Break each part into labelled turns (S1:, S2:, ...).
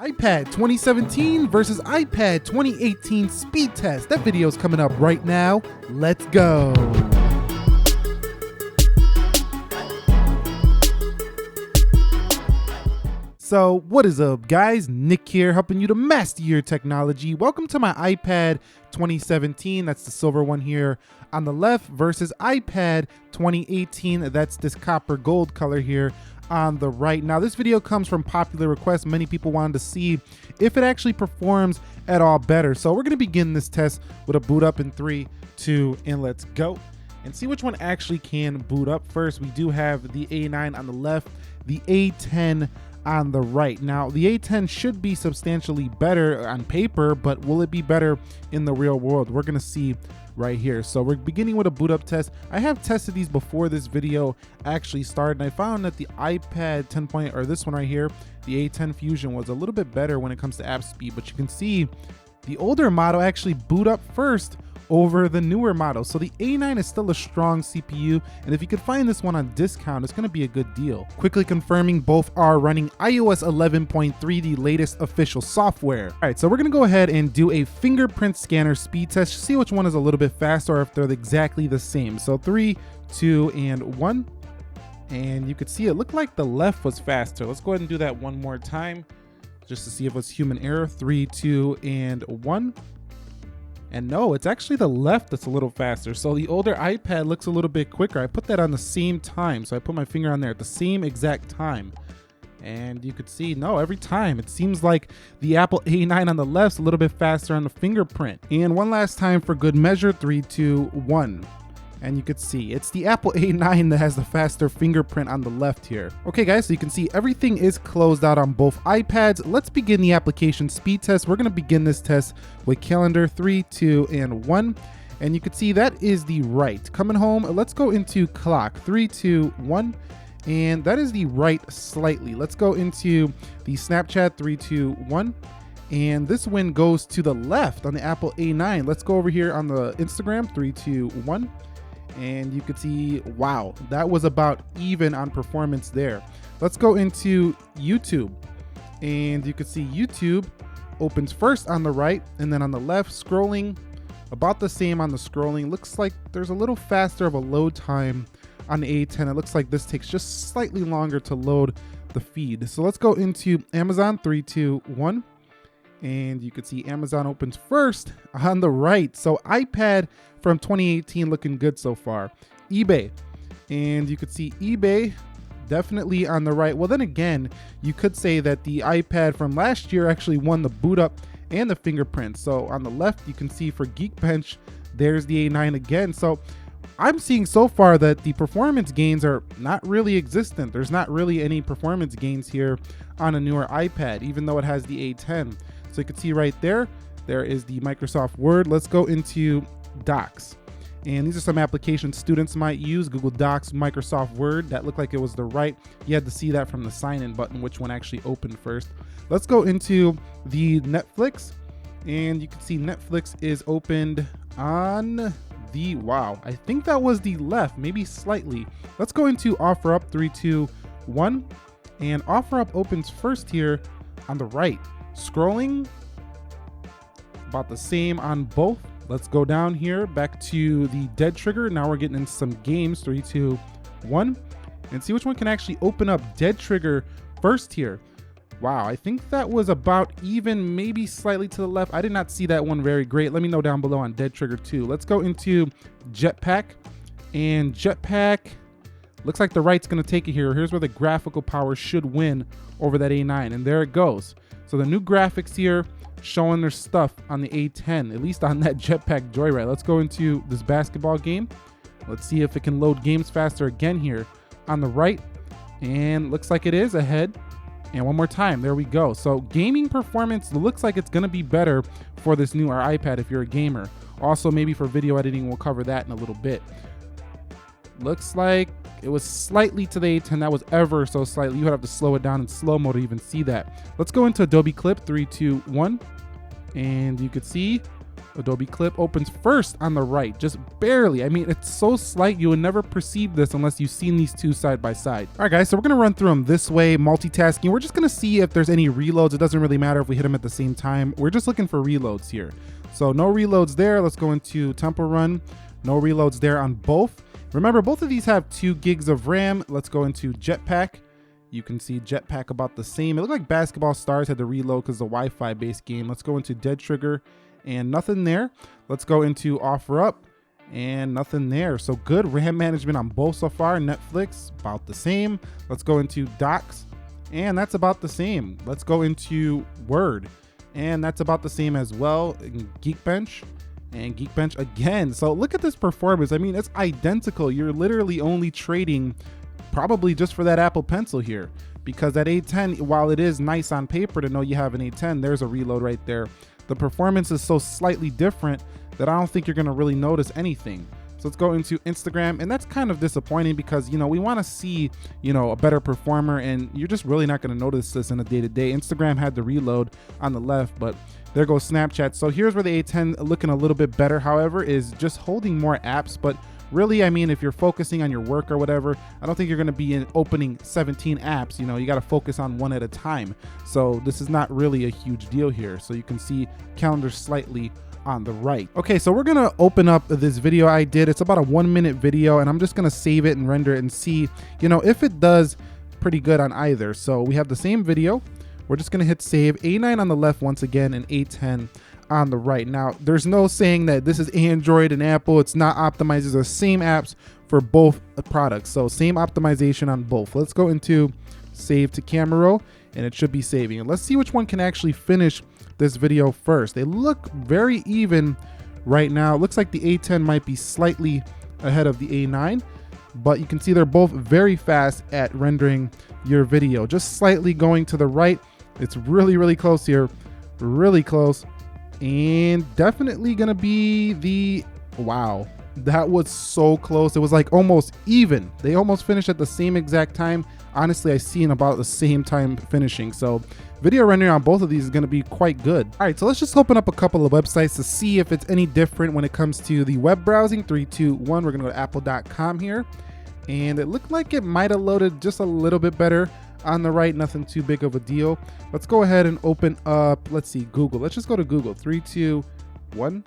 S1: iPad 2017 versus iPad 2018 speed test. That video is coming up right now. Let's go. So what is up, guys? Nick here, helping you to master your technology. Welcome to my iPad 2017. That's the silver one here on the left versus iPad 2018. That's this copper gold color here on the right. Now this video comes from popular request. Many people wanted to see if it actually performs at all better. So we're going to begin this test with a boot up in 3, 2, and let's go and see which one actually can boot up first. We do have the A9 on the left, the A10 on the right. Now the A10 should be substantially better on paper, but will it be better in the real world? We're going to see right here. So we're beginning with a boot up test. I have tested these before this video actually started, and I found that the iPad 10 point, or this one right here, the A10 Fusion, was a little bit better when it comes to app speed, but you can see the older model actually boot up first over the newer model. So the A9 is still a strong CPU, and if you could find this one on discount, it's going to be a good deal. Quickly confirming, both are running iOS 11.3, the latest official software. All right, so we're going to go ahead and do a fingerprint scanner speed test, see which one is a little bit faster or if they're exactly the same. So 3, 2, and 1. And you could see it looked like the left was faster. Let's go ahead and do that one more time just to see if it's human error. 3, 2, and 1. And no, it's actually the left that's a little faster. So the older iPad looks a little bit quicker. I put that on the same time. So I put my finger on there at the same exact time. And you could see, no, every time it seems like the Apple A9 on the left's a little bit faster on the fingerprint. And one last time for good measure, 3, 2, 1. And you could see it's the Apple A9 that has the faster fingerprint on the left here. Okay guys, so you can see everything is closed out on both iPads. Let's begin the application speed test. We're gonna begin this test with calendar. 3, 2, and 1. And you can see that is the right. Coming home, let's go into clock. 3, 2, 1. And that is the right slightly. Let's go into the Snapchat. 3, 2, 1. And this one goes to the left on the Apple A9. Let's go over here on the Instagram. 3, 2, 1. And you could see, wow, that was about even on performance there. Let's go into YouTube, and you can see YouTube opens first on the right, and then on the left, scrolling about the same on the scrolling. Looks like there's a little faster of a load time on the A10. It looks like this takes just slightly longer to load the feed. So let's go into Amazon. 3, 2, 1. And you can see Amazon opens first on the right. So iPad from 2018 looking good so far. eBay, and you could see eBay definitely on the right. Well, then again, you could say that the iPad from last year actually won the boot up and the fingerprint. So on the left, you can see for Geekbench, there's the A9 again. So I'm seeing so far that the performance gains are not really existent. There's not really any performance gains here on a newer iPad, even though it has the A10. So you can see right there, there is the Microsoft Word. Let's go into Docs. And these are some applications students might use: Google Docs, Microsoft Word. That looked like it was the right. You had to see that from the sign-in button, which one actually opened first. Let's go into the Netflix. And you can see Netflix is opened on the, wow, I think that was the left, maybe slightly. Let's go into OfferUp. 3, 2, 1. And OfferUp opens first here on the right. Scrolling about the same on both. Let's go down here back to the dead trigger. Now we're getting into some games. 3, 2, 1, and see which one can actually open up dead trigger first here. Wow, I think that was about even, maybe slightly to the left. I did not see that one very great. Let me know down below on dead trigger too. Let's go into Jetpack, and Jetpack looks like the right's gonna take it here. Here's where the graphical power should win over that A9, and there it goes. So the new graphics here showing their stuff on the A10, at least on that Jetpack Joyride. Let's go into this basketball game. Let's see if it can load games faster again here on the right. And looks like it is ahead. And one more time, there we go. So gaming performance looks like it's gonna be better for this newer iPad if you're a gamer. Also maybe for video editing, we'll cover that in a little bit. Looks like it was slightly to the A10. That was ever so slightly. You would have to slow it down in slow-mo to even see that. Let's go into Adobe Clip. 3, 2, 1. And you could see, Adobe Clip opens first on the right, just barely. I mean, it's so slight, you would never perceive this unless you've seen these two side by side. All right, guys, so we're gonna run through them this way, multitasking. We're just gonna see if there's any reloads. It doesn't really matter if we hit them at the same time. We're just looking for reloads here. So no reloads there. Let's go into Temple Run. No reloads there on both. Remember, both of these have 2 gigs of RAM. Let's go into Jetpack. You can see Jetpack about the same. It looked like Basketball Stars had to reload because the Wi-Fi based game. Let's go into Dead Trigger and nothing there. Let's go into Offer Up and nothing there. So good RAM management on both so far. Netflix, about the same. Let's go into Docs and that's about the same. Let's go into Word and that's about the same as well. Geekbench and Geekbench again. So look at this performance. I mean, it's identical. You're literally only trading probably just for that Apple Pencil here, because that A10, while it is nice on paper to know you have an A10, there's a reload right there. The performance is so slightly different that I don't think you're gonna really notice anything. So let's go into Instagram, and that's kind of disappointing because, you know, we wanna see, you know, a better performer, and you're just really not gonna notice this in a day-to-day. Instagram had the reload on the left, but there goes Snapchat. So here's where the A10 looking a little bit better, however, is just holding more apps, but really, I mean, if you're focusing on your work or whatever, I don't think you're gonna be opening 17 apps. You know, you gotta focus on one at a time. So this is not really a huge deal here. So you can see calendar slightly on the right. Okay, so we're gonna open up this video I did. It's about a 1-minute video, and I'm just gonna save it and render it and see, you know, if it does pretty good on either. So we have the same video. We're just gonna hit save. A9 on the left once again, and A10 on the right. Now, there's no saying that this is Android and Apple. It's not optimized. It's the same apps for both products. So same optimization on both. Let's go into save to camera roll, and it should be saving. And let's see which one can actually finish this video first. They look very even right now. It looks like the A10 might be slightly ahead of the A9, but you can see they're both very fast at rendering your video. Just slightly going to the right. It's really, really close here. Really close. And definitely gonna be the, wow, that was so close. It was like almost even. They almost finished at the same exact time. Honestly, I see in about the same time finishing. So video rendering on both of these is gonna be quite good. All right, so let's just open up a couple of websites to see if it's any different when it comes to the web browsing. 3, 2, 1, we're gonna go to apple.com here. And it looked like it might have loaded just a little bit better on the right, nothing too big of a deal. Let's go ahead and open up, let's see, Google. Let's just go to Google. 3, 2, 1.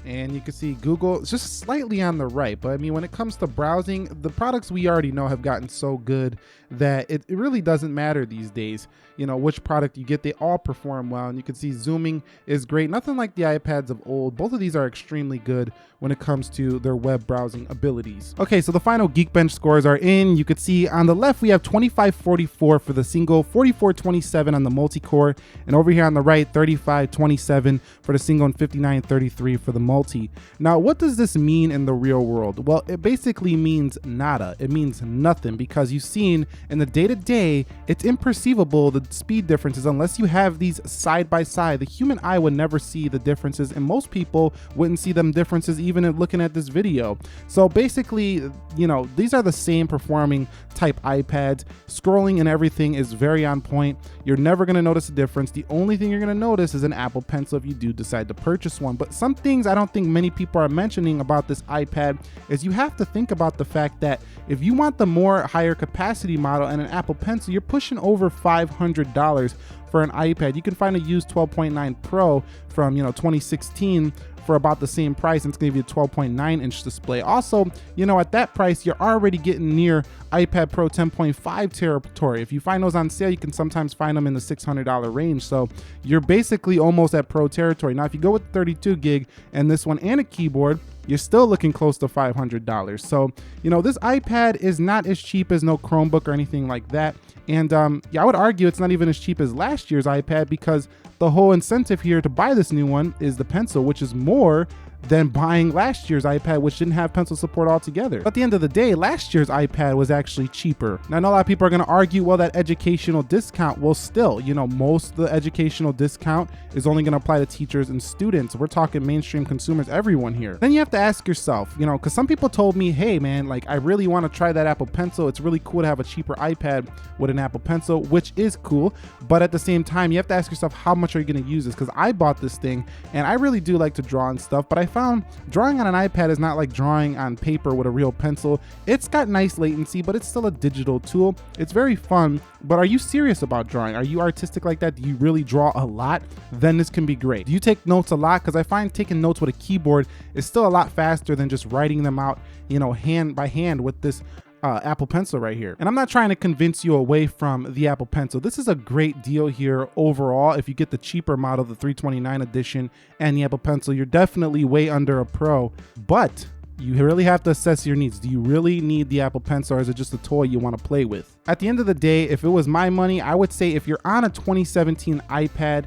S1: And you can see Google is just slightly on the right. But I mean, when it comes to browsing, the products we already know have gotten so good that it really doesn't matter these days, you know, which product you get. They all perform well. And you can see zooming is great. Nothing like the iPads of old. Both of these are extremely good when it comes to their web browsing abilities. Okay, so the final Geekbench scores are in. You could see on the left, we have 2544 for the single, 4427 on the multi-core. And over here on the right, 3527 for the single and 5933 for the multi. Now, what does this mean in the real world? Well, it basically means nada. It means nothing, because you've seen in the day-to-day, it's imperceivable, the speed differences, unless you have these side by side. The human eye would never see the differences, and most people wouldn't see them differences even in looking at this video. So basically, you know, these are the same performing type iPads. Scrolling and everything is very on point. You're never going to notice a difference. The only thing you're going to notice is an Apple Pencil if you do decide to purchase one. But some things I don't think many people are mentioning about this iPad is you have to think about the fact that if you want the more higher capacity model and an Apple Pencil, you're pushing over $500 for an iPad. You can find a used 12.9 Pro from, 2016 for about the same price, and it's gonna give you a 12.9 inch display. Also, at that price, you're already getting near iPad Pro 10.5 territory. If you find those on sale, you can sometimes find them in the $600 range. So you're basically almost at Pro territory. Now, if you go with 32 gig and this one and a keyboard, you're still looking close to $500. So, this iPad is not as cheap as no Chromebook or anything like that. And I would argue it's not even as cheap as last year's iPad, because the whole incentive here to buy this new one is the Pencil, which is more than buying last year's iPad, which didn't have pencil support altogether. But at the end of the day, last year's iPad was actually cheaper. Now, I know a lot of people are gonna argue, well, that educational discount will still, most of the educational discount is only gonna apply to teachers and students. We're talking mainstream consumers, everyone here. Then you have to ask yourself, because some people told me, hey man, like I really wanna try that Apple Pencil. It's really cool to have a cheaper iPad with an Apple Pencil, which is cool. But at the same time, you have to ask yourself, how much are you gonna use this? Because I bought this thing and I really do like to draw and stuff, but I found drawing on an iPad is not like drawing on paper with a real pencil. It's got nice latency, but it's still a digital tool. It's very fun, but are you serious about drawing? Are you artistic like that? Do you really draw a lot? Then this can be great. Do you take notes a lot? Because I find taking notes with a keyboard is still a lot faster than just writing them out, hand by hand with this Apple Pencil right here. And I'm not trying to convince you away from the Apple Pencil. This is a great deal here overall. If you get the cheaper model, the 329 edition and the Apple Pencil, you're definitely way under a Pro, but you really have to assess your needs. Do you really need the Apple Pencil, or is it just a toy you want to play with? At the end of the day, if it was my money, I would say if you're on a 2017 iPad,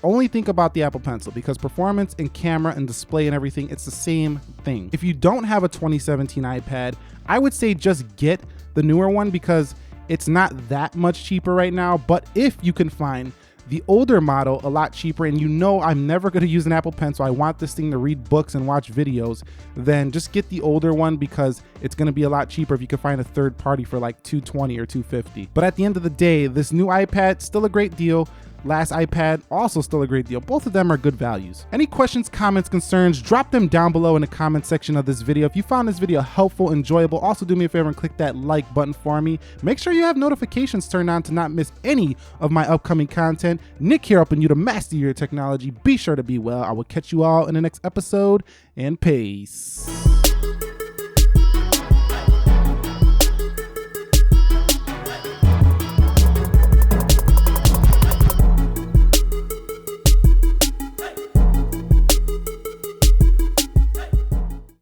S1: only think about the Apple Pencil, because performance and camera and display and everything, it's the same thing. If you don't have a 2017 iPad, I would say just get the newer one because it's not that much cheaper right now. But if you can find the older model a lot cheaper, and I'm never going to use an Apple Pencil, I want this thing to read books and watch videos, then just get the older one because it's going to be a lot cheaper if you can find a third party for like $220 or $250. But at the end of the day, this new iPad, still a great deal. Last iPad, also still a great deal. Both of them are good values. Any questions, comments, concerns, drop them down below in the comment section of this video. If you found this video helpful, enjoyable, also do me a favor and click that like button for me. Make sure you have notifications turned on to not miss any of my upcoming content. Nick here, helping you to master your technology. Be sure to be well. I will catch you all in the next episode, and peace.